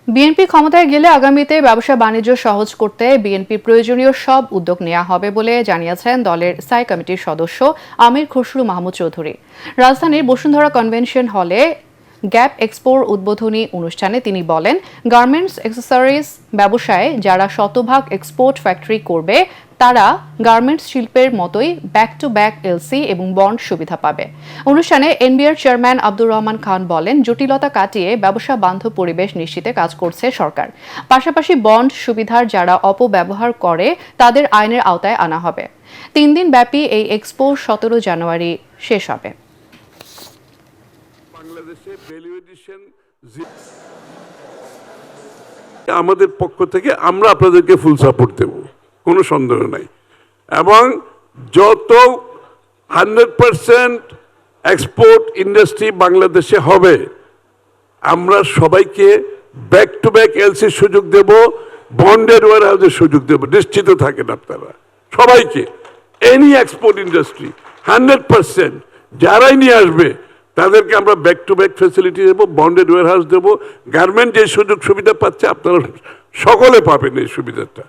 BNP ক্ষমতায় গেলে আগামীতে ব্যবসা বাণিজ্য সহজ করতে বিএনপির প্রয়োজনীয় সব উদ্যোগ নেওয়া হবে বলে জানিয়েছেন দলের স্থায়ী কমিটির সদস্য আমির খসরু মাহমুদ চৌধুরী। রাজধানীর বসুন্ধরা কনভেনশন হলে গ্যাপ এক্সপোর উদ্বোধনী অনুষ্ঠানে তিনি বলেন, গার্মেন্টস অ্যাক্সেসরিজ ব্যবসায় যারা শতভাগ এক্সপোর্ট ফ্যাক্টরি করবে তারা গার্মেন্টস শিল্পের মতোই ব্যাক টু ব্যাক এলসি এবং বন্ড সুবিধা পাবে। অনুষ্ঠানে এনবিআর চেয়ারম্যান আব্দুর রহমান খান বলেন, জটিলতা কাটিয়ে ব্যবসা বান্ধব পরিবেশ নিশ্চিতে কাজ করছে সরকার। পাশাপাশি বন্ড সুবিধার যারা অপব্যবহার করে তাদের আইনের আওতায় আনা হবে। 3 দিন ব্যাপী এই এক্সপো 17 জানুয়ারি শেষ হবে। আমাদের পক্ষ থেকে আমরা আপনাদেরকে ফুল সাপোর্ট দেব, কোনো সন্দেহ নাই। এবং যত 100% এক্সপোর্ট ইন্ডাস্ট্রি বাংলাদেশে হবে, আমরা সবাইকে ব্যাক টু ব্যাক এলসির সুযোগ দেব, বন্ডের ওয়ার হাউসের সুযোগ দেব। নিশ্চিত থাকেন আপনারা সবাইকে। এনি এক্সপোর্ট ইন্ডাস্ট্রি 100% যারাই নিয়ে আসবে তাদেরকে আমরা ব্যাক টু ব্যাক ফ্যাসিলিটি দেবো, বন্ডেড ওয়ার হাউস দেবো। গার্মেন্ট যে সুযোগ সুবিধা পাচ্ছে আপনারা সকলে পাবেন এই সুবিধাটা।